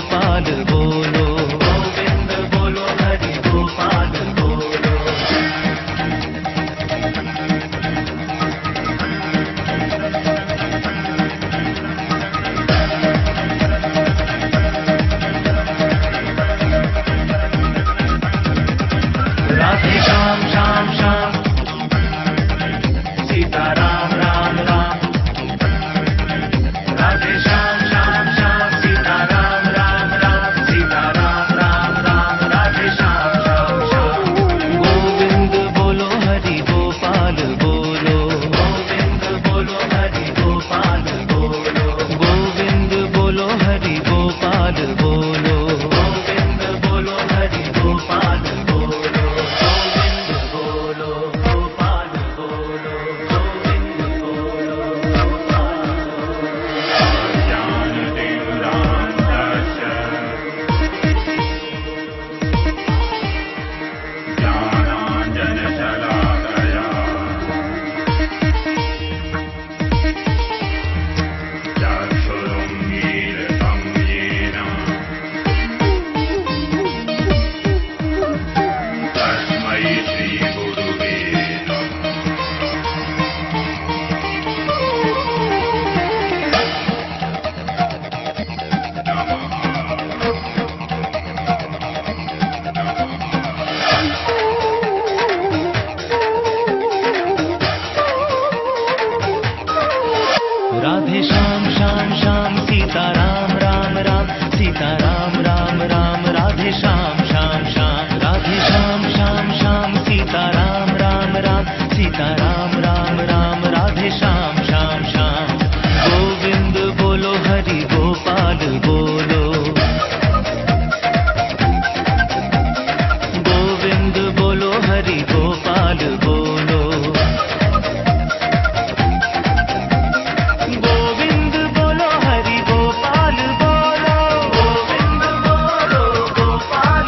गोपाल बोलो, गोविंद बोलो हरि गोपाल बोलो। राधे श्याम श्याम श्याम, सीता राम राम राम। राधे श्याम श्याम श्याम, सीता राम राम राम, सीता राम राम राम, राधे श्याम श्याम श्याम। गोविंद बोलो हरि गोपाल बोलो, गोविंद बोलो हरि गोपाल बोलो, गोविंद बोलो हरि गोपाल बोलो, गोविंद बोलो हरि गोपाल बोलो, गोविंद बोलो गोपाल बोलो, गोविंद बोलो गोपाल राधे श्याम श्याम श्याम, सीता राम राम राम, सीता राम राम राम, राधे श्याम श्याम श्याम। राधे श्याम श्याम श्याम, सीता राम राम राम, सीता राम राम राम, राधे श्याम श्याम श्याम। गोविंद बोलो हरि गोपाल बोलो, गोविंद बोलो हरि गोपाल बोलो, गोविंद बोलो हरि गोपाल बोलो, गोविंद बोलो Gopal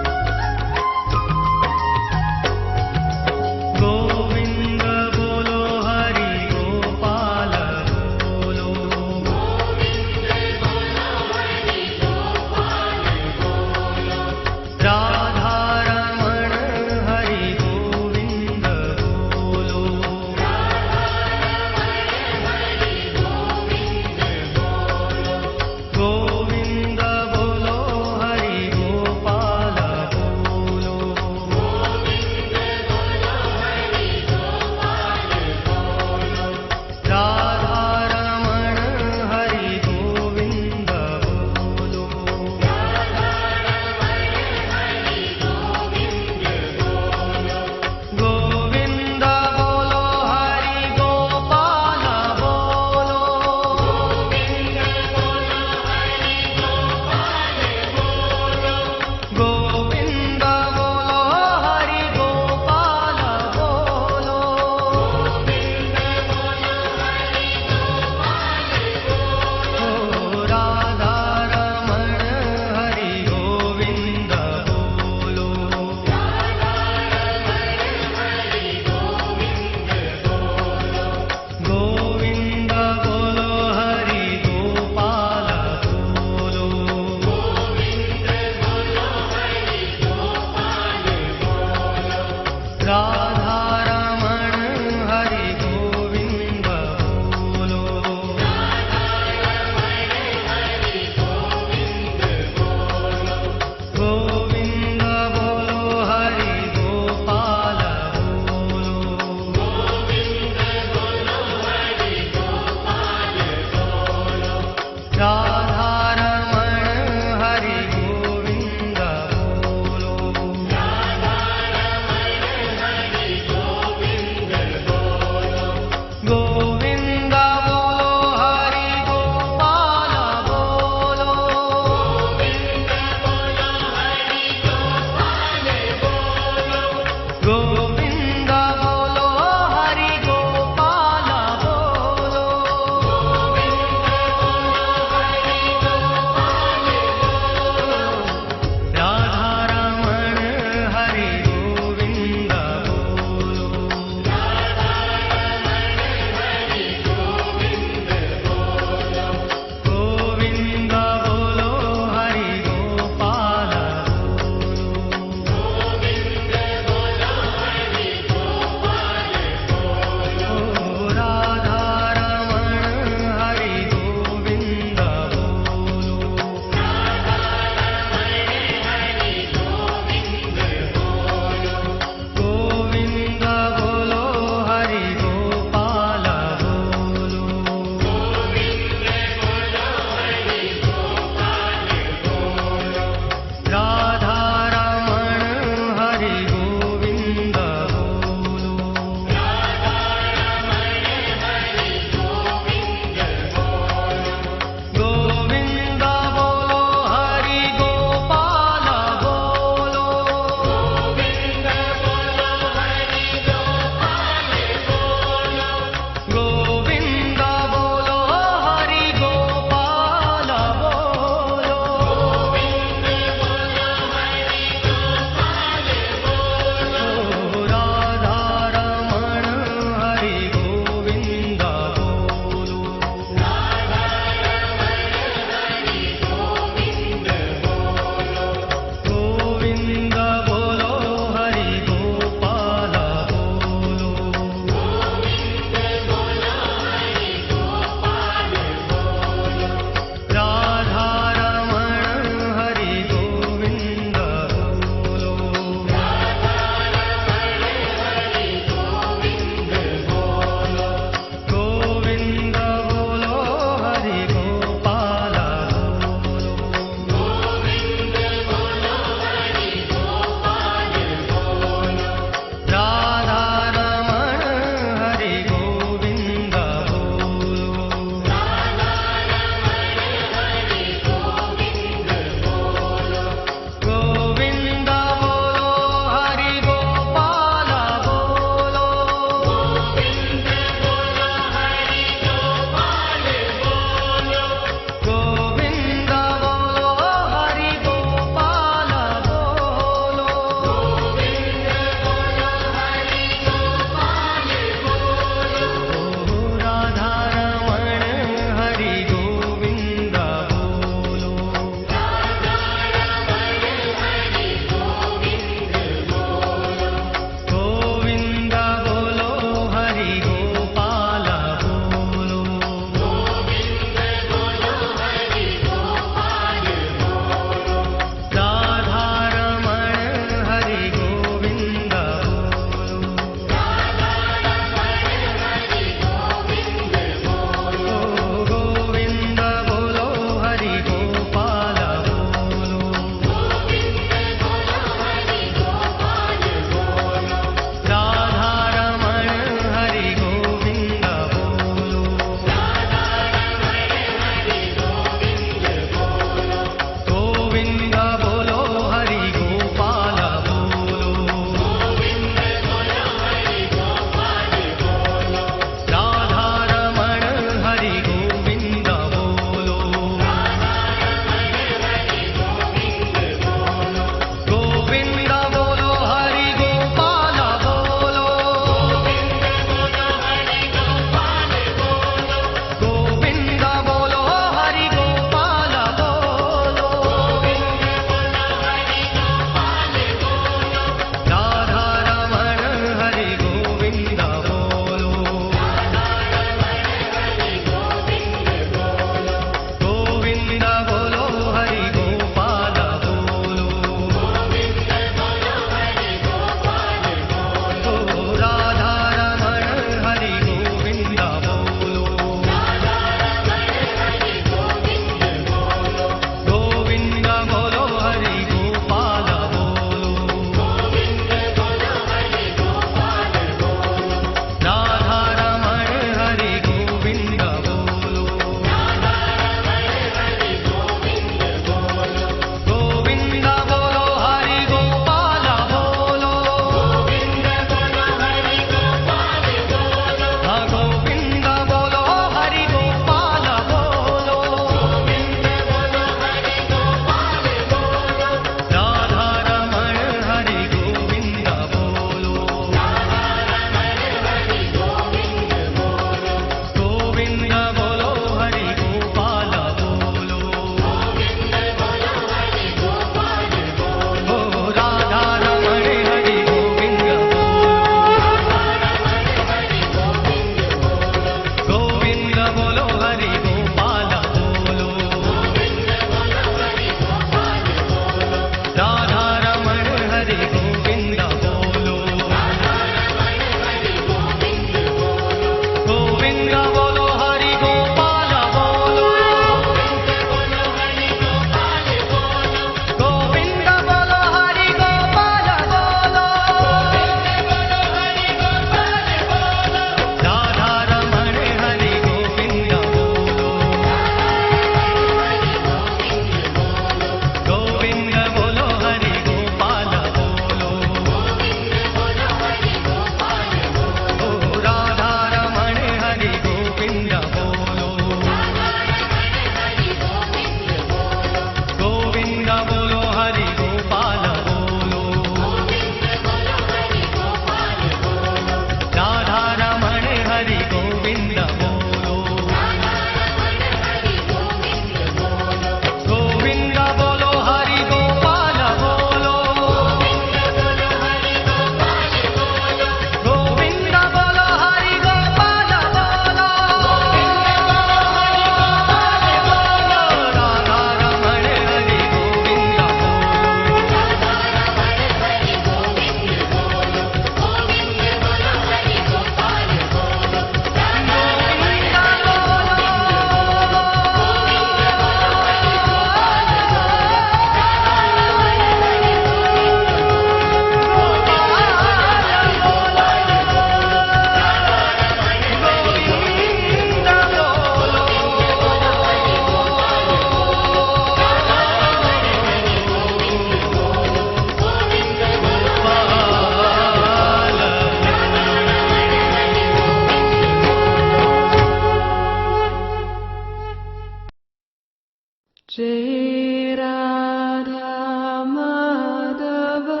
Jai Radha Madhava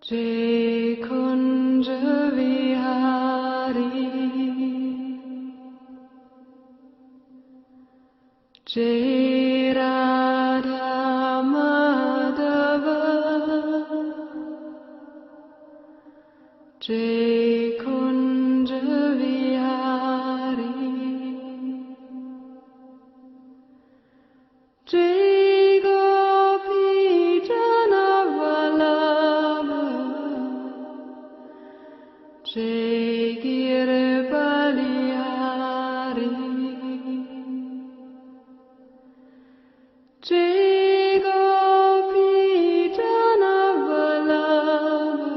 Jai Kunja Vihari Jai Radha Madhava Jai Kunja Vihari Jai Gopi Jana Vallabha Jai Giripalihari Jai Gopi Jana Vallabha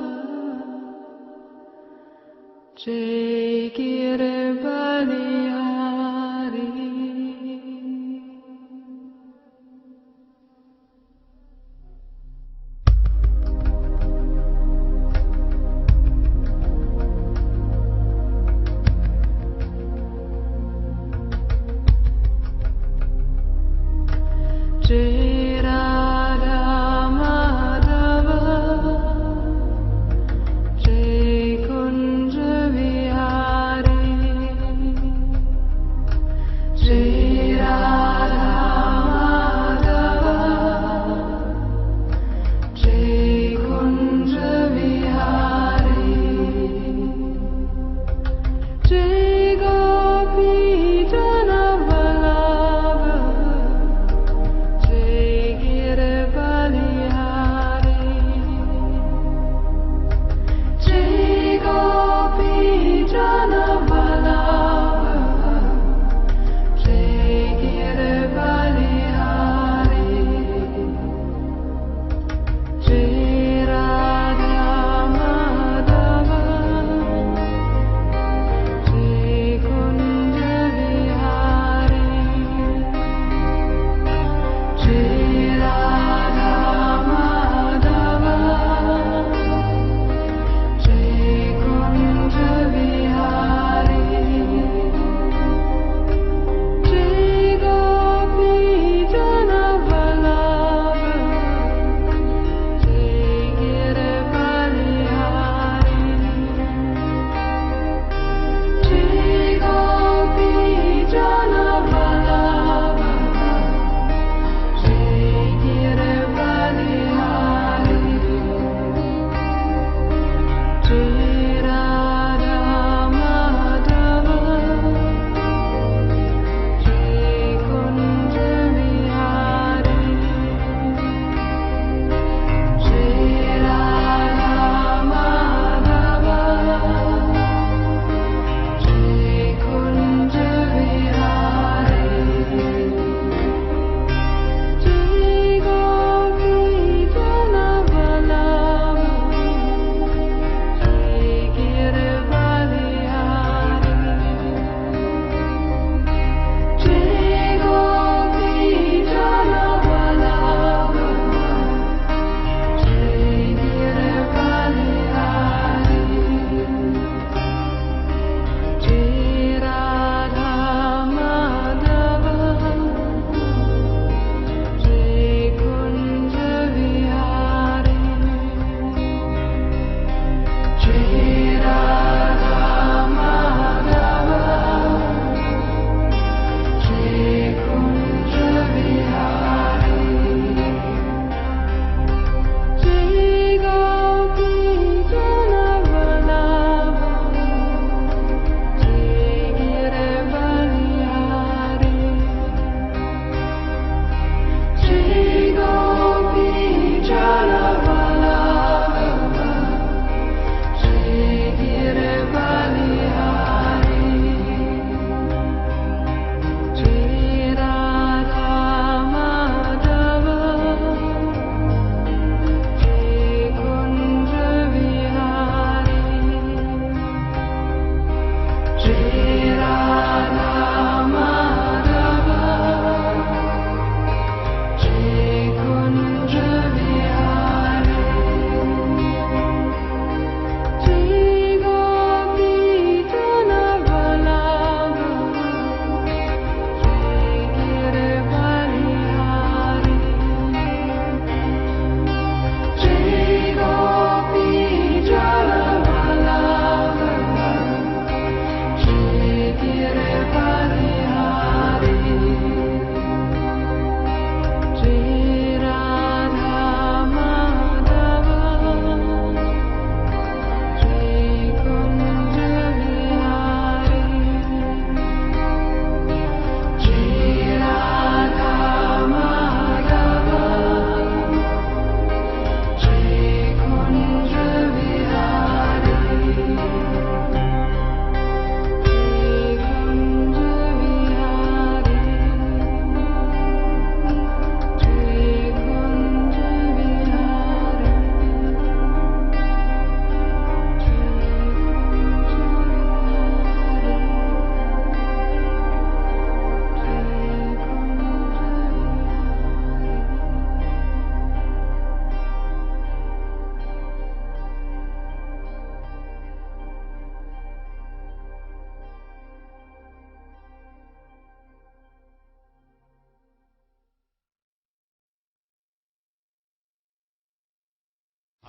Jai Giripalihari Jai Radha Madhava Jai Kunja Vihari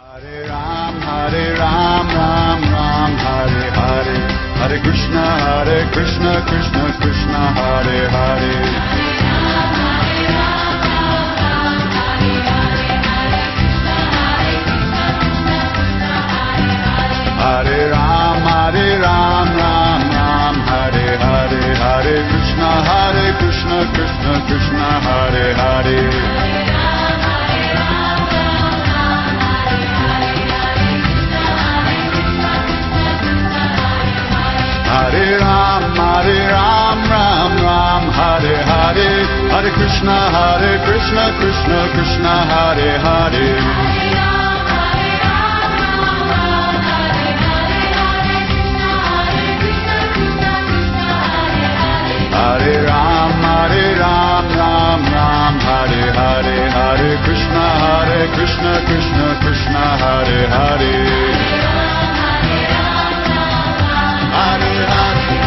Hare Ram, Ram Ram, Hare Hare, Hare Krishna, Krishna Krishna, Hare Hare. Hare Ram, Ram Ram, Hare Hare, Hare Krishna, Krishna Krishna, Hare Hare. Hare Ram, Ram Ram, Hare Hare, Hare Krishna, Krishna Krishna, Hare Hare. Hare Ram, Ram Ram, Hare Hare, Hare Krishna, Krishna Krishna, Hare Hare. Hare Hare,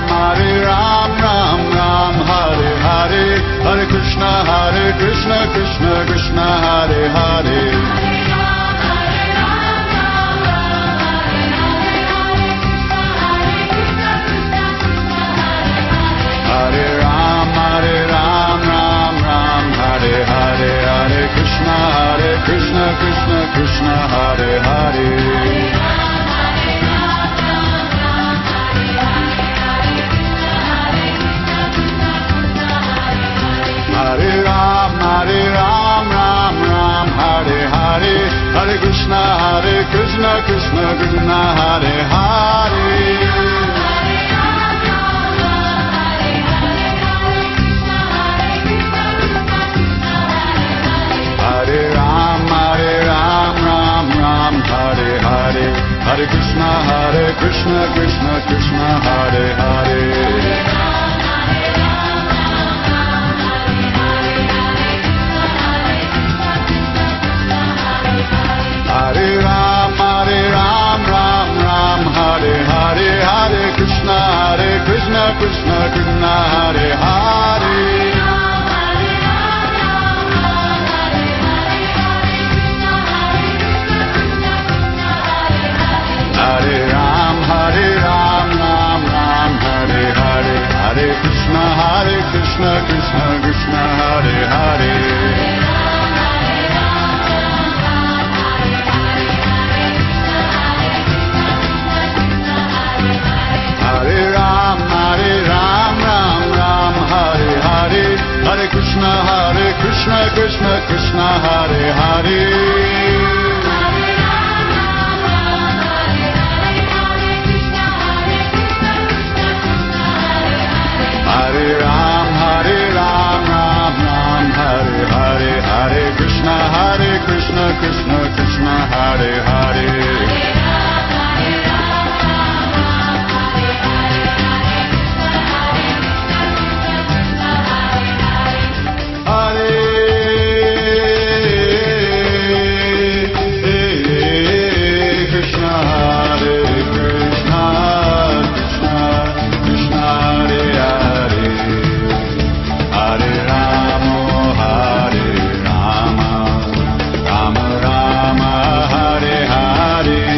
Hare Ram, Ram Ram, Hare Hare, Hare Krishna, Krishna Hare Hare. Hare Ram, Ram Ram, Hare Hare, Hare Krishna, Krishna Hare Hare. Hare Ram, Ram Ram, Hare Hare, Hare Krishna, Krishna Hare Hare. Hare Ram, Ram, Hare Hare, Hare Krishna, Krishna Hare Hare. Hare Ram, Ram, Hare Hare, Hare Krishna, Krishna Hare Hare. Hare Ram, Ram, Hare Hare, Hare Krishna, Krishna Hare Hare. Hare Ram, Ram, Hare Hare, Hare Krishna, Krishna Hare Hare. Hare Ram, Ram, Hare Hare, Hare Krishna, Krishna Hare Hare. Hare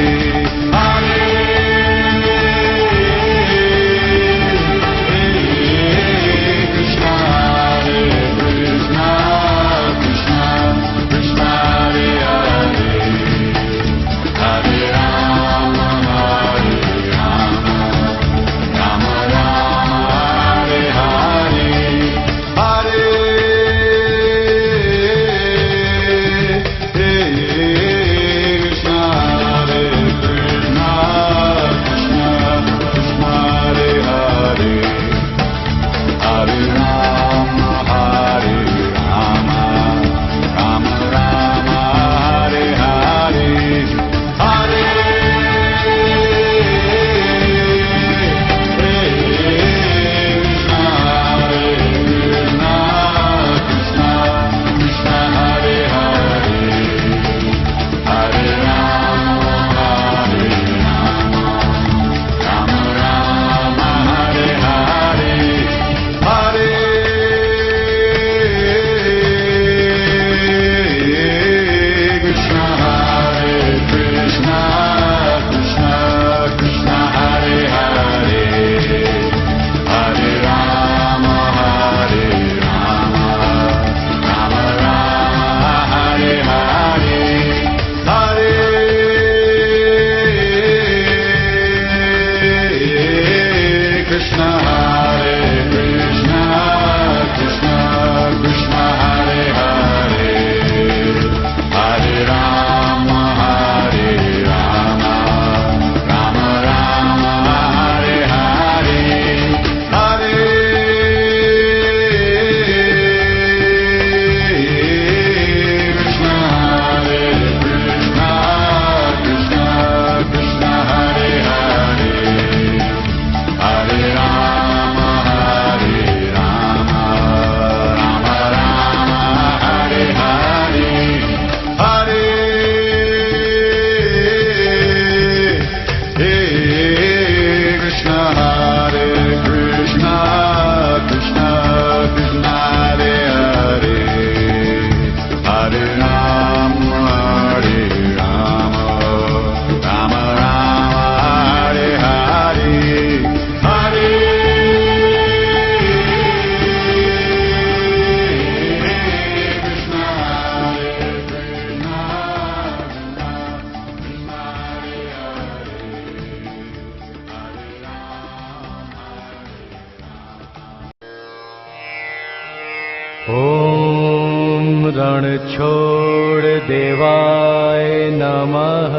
Ranchhod देवाय नमः।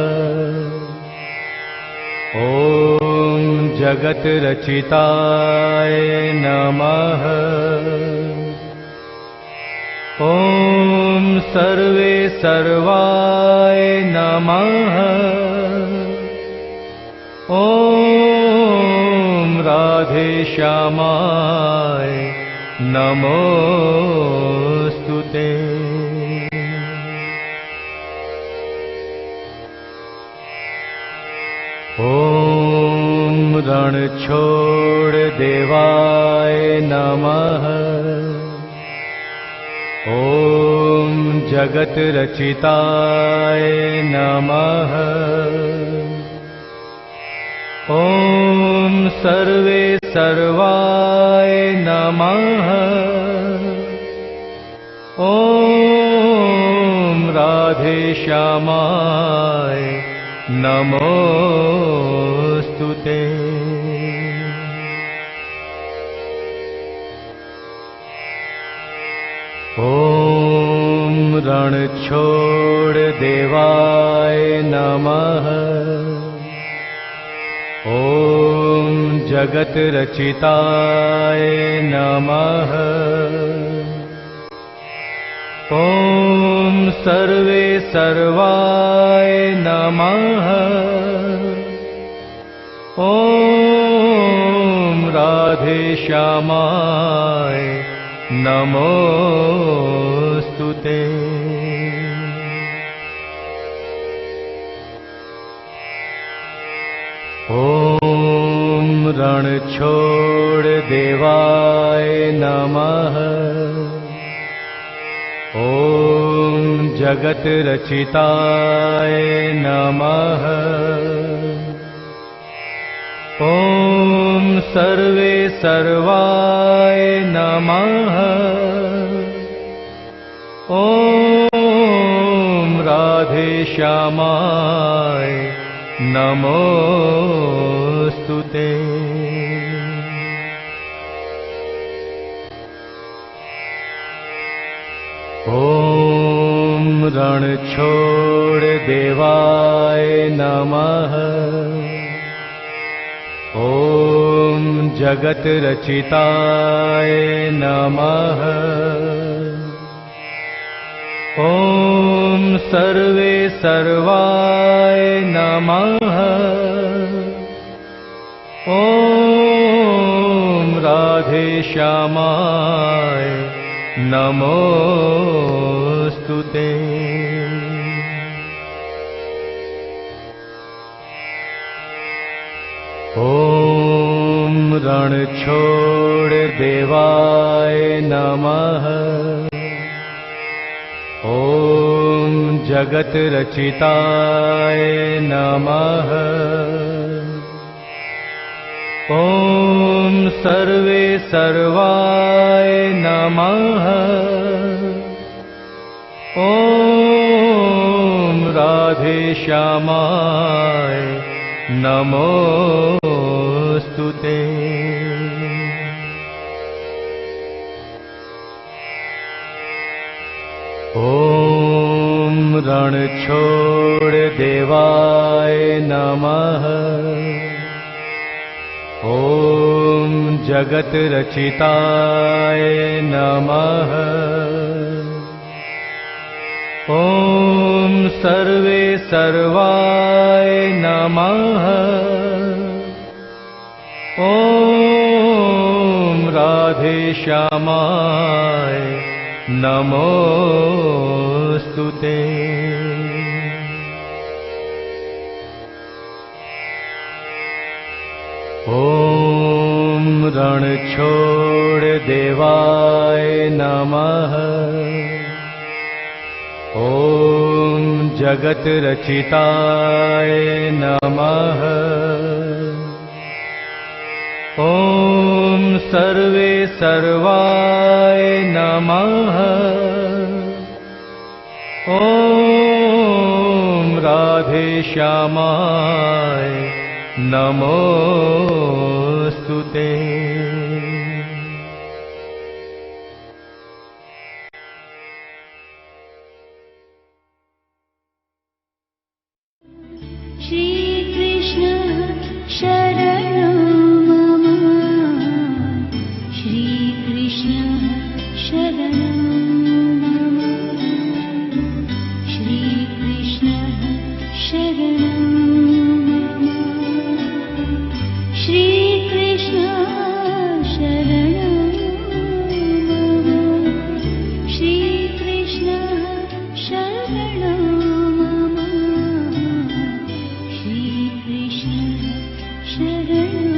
ॐ जगत रचिताय नमः। ॐ सर्वे सर्वाय नमः। ॐ राधे श्यामाय नमोस्तुते। ॐ रणछोड़ देवाय नमः। ॐ जगत रचिताय नमः। ॐ सर्वे सर्वाय नमः। ॐ राधे श्यामाय नमोस्तुते। ॐ रणछोड़ देवाय नमः। ॐ जगत रचिताय नमः। ॐ सर्वे सर्वाय नमः। ॐ राधे श्यामाय नमोस्तुते। ॐ रणछोड़ देवाय नमः। ॐ जगत रचिताय नमः। ॐ सर्वे सर्वाय नमः। ॐ राधे श्यामाय नमोस्तुते। ॐ रणछोड़ देवाय नमः। ॐ जगत रचिताय नमः। ॐ सर्वे सर्वाय नमः। ॐ राधे श्यामाय नमोस्तुते। ॐ रणछोड़ देवाय नमः। ॐ जगत रचिताय नमः। ॐ सर्वे सर्वाय नमः। ॐ राधे श्यामाय नमोस्तुते। ॐ रणछोड़ देवाय नमः। ॐ जगत रचिताय नमः। ॐ सर्वे सर्वाय नमः। ॐ राधे श्यामाय नमोस्तुते। ॐ रणछोड़ देवाय नमः। ॐ जगत रचिताय नमः। ॐ सर्वे सर्वाय नमः। ॐ राधे श्यामाय नमोस्तुते। श्रीकृष्ण शरणं मम श्रीकृष्ण शरणं मम श्रीकृष्ण शरणं मम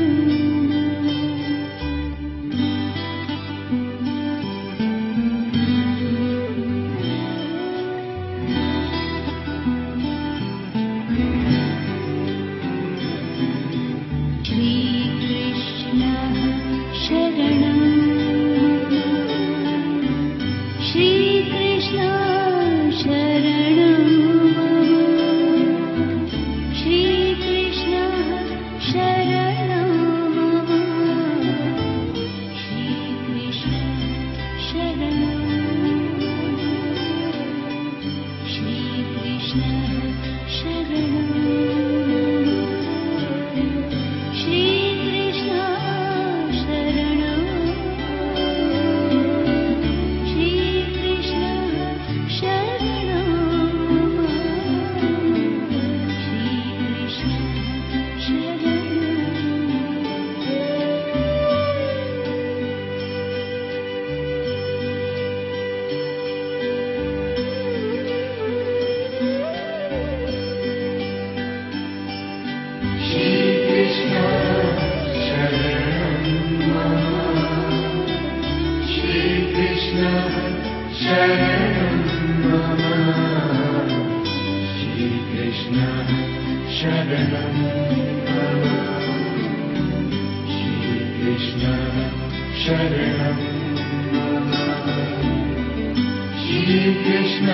श्रीकृष्ण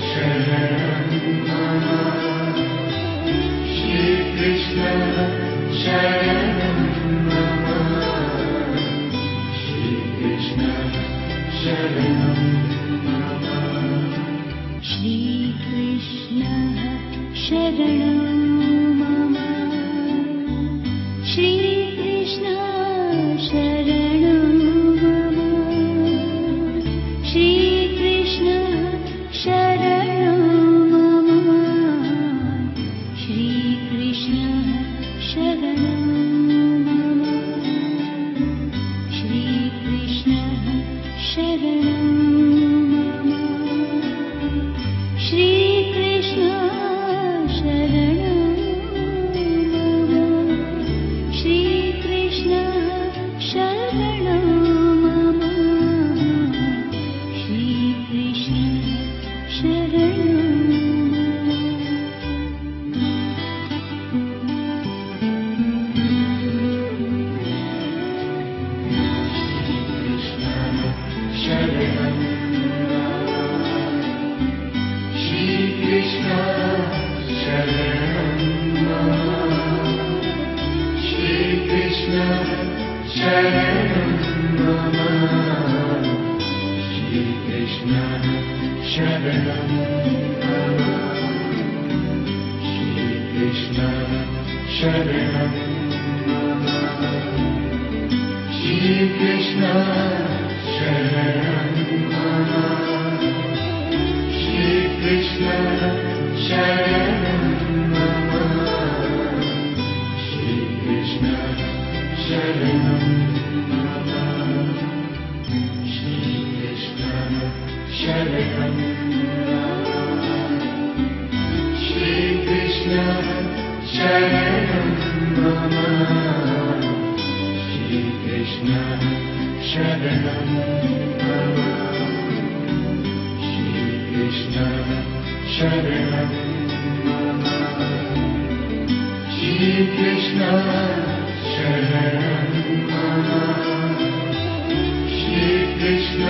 शरणं मम श्रीकृष्ण शरणं मम श्रीकृष्ण शरणं श्रीकृष्ण शरणं श्रीकृष्ण शरणं श्रीकृष्ण शरणं श्रीकृष्ण शरणं श्रीकृष्ण शरणं श्रीकृष्ण शरणं श्रीकृष्ण शरणं श्रीकृष्ण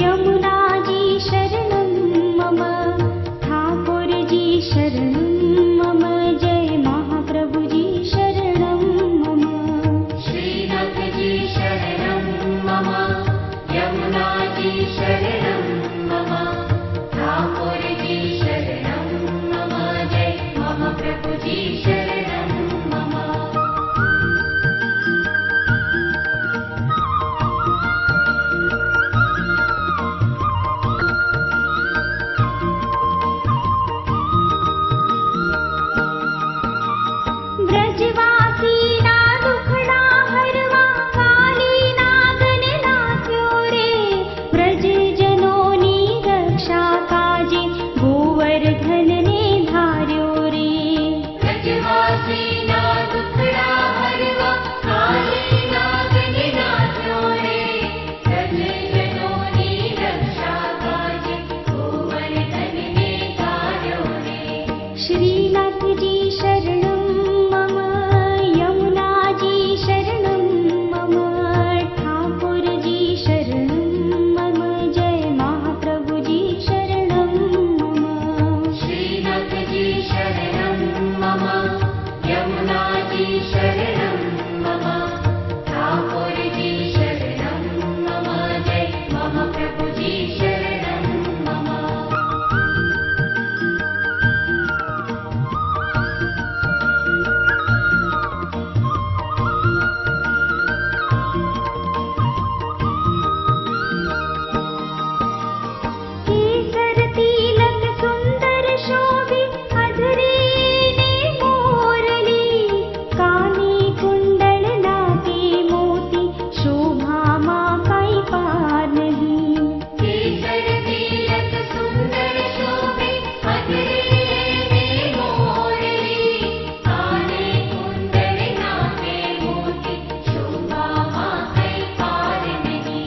यमुना जी शरणं मम ठाकुर जी शरणं मम जय महाप्रभु जी शरणं मम श्रीनाथ जी शरणं मम यमुना जी शरणं मम ठाकुर जी शरणं मम जय महाप्रभु जी शरणं मम ब्रजवासी ना दुखड़ा हरवा काली नागन नाथ्यो रे ब्रज जनोनी रक्षा काजे गोवर्धन ने धार्यो रे ब्रजवासी ना दुखड़ा हरवा काली नागन नाथ्यो रे ब्रज जनोनी रक्षा काजे गोवर्धन ने धार्यो रे श्रीनाथ जी शरणं मम यमुना जी शरणं मम ठाकुर जी शरणं मम जय महाप्रभु जी शरणं मम श्रीनाथ जी शरणं मम यमुना जी शरणं मम ठाकुर जी शरणं मम जय महाप्रभु जी शरणं मम केसर तिलक सुंदर शोभे अधरे ने मोरली काने कुंडल नाके मोती शोभा मां काई पार नहीं केसर तिलक सुंदर शोभे अधरे ने मोरली काने कुंडल नाके मोती शोभा मां कई पार नहीं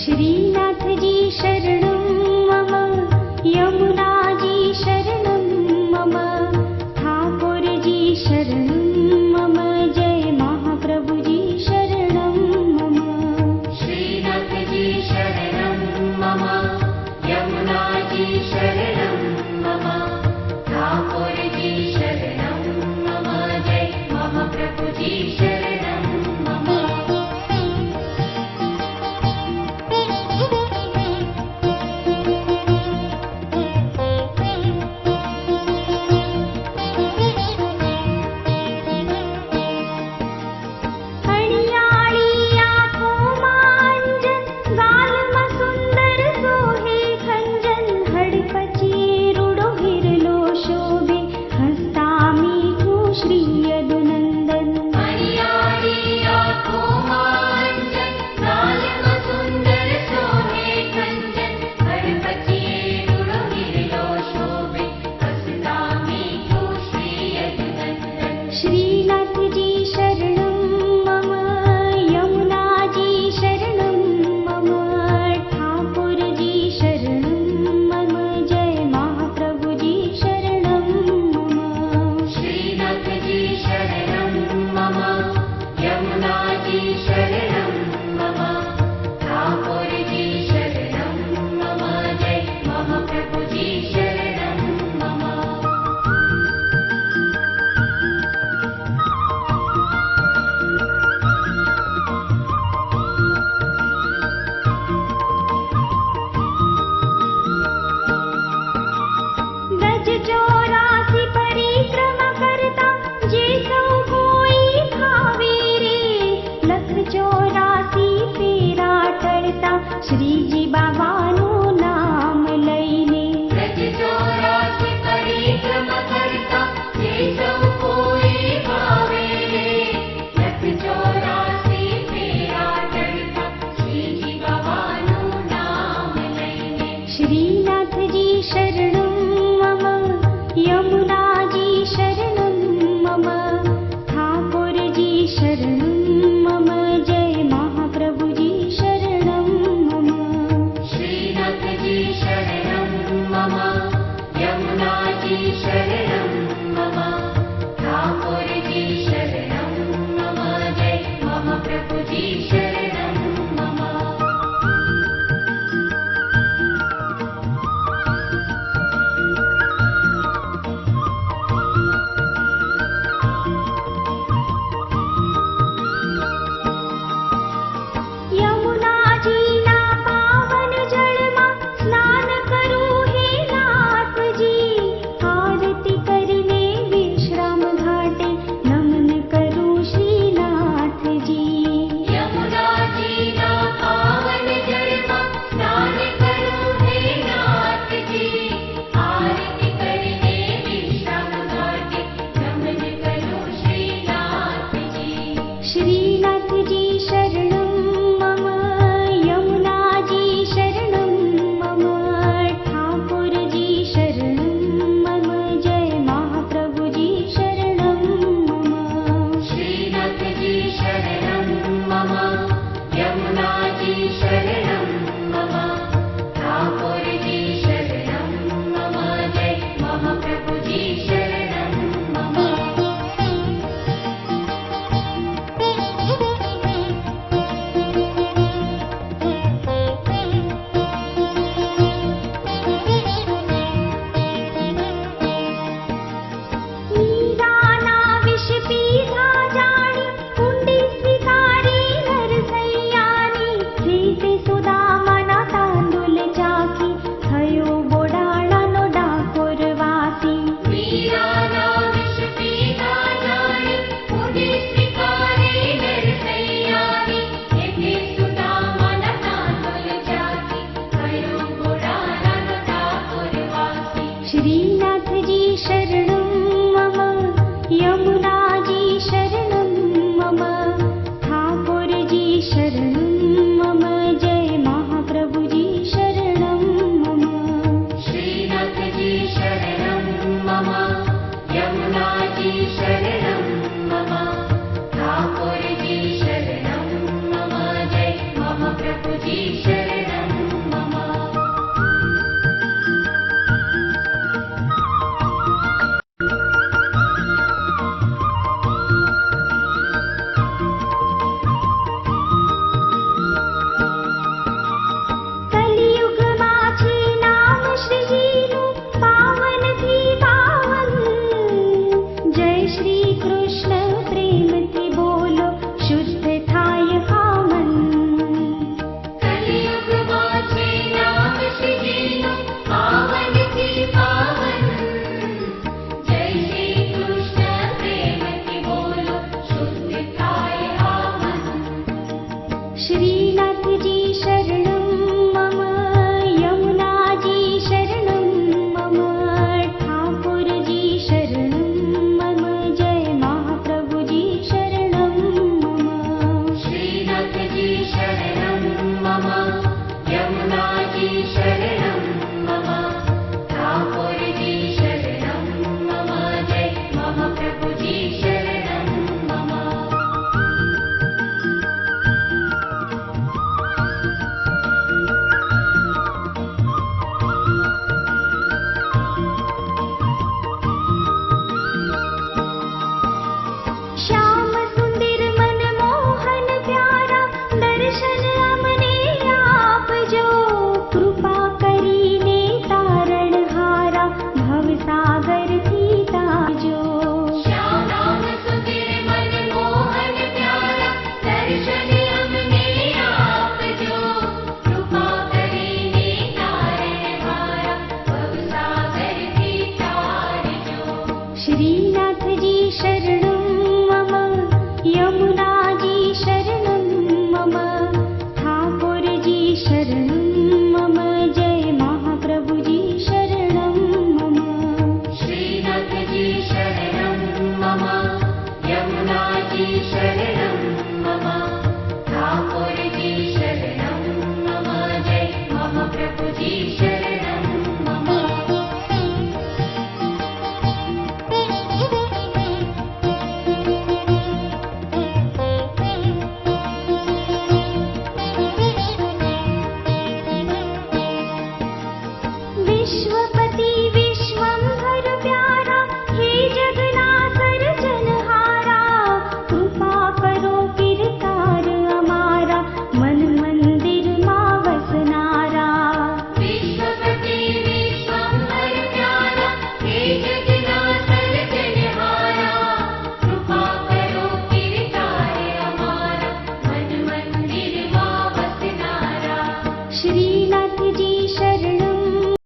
श्रीनाथ जी शरणं मम यमुना जी शरणं मम ठाकुर जी शरणं मम जय महाप्रभु जी शरणं मम श्रीनाथ जी शरणं मम यमुना जी शरणं मम ठाकुर जी शरणं मम जय महाप्रभु जी शरणं मम हरियाली आँखों मांजन गाल में सुंदर सोहे खंजन हड़पची रुडो हिरलो शोभे हस्ता मीठू श्री यदुनंदन हरियाली आँखों मांजन गाल में सुंदर सोहे खंजन हड़पची रुडो हिरलो शोभे हस्ता मीठू श्री यदुनंदन श्रीनाथ जी शरणं मम यमुना जी शरणं मम ठाकुर जी शरणं मम जय महाप्रभु जी शरणं मम श्रीनाथ जी शरणं मम यमुना जी शरणं मम ठाकुर जी शरणं मम जय महाप्रभु जी शरणं मम ब्रज 84 परिक्रमा करता जे सौ कोई भावे रे लख 84 फेरा टळता श्रीजी बाबा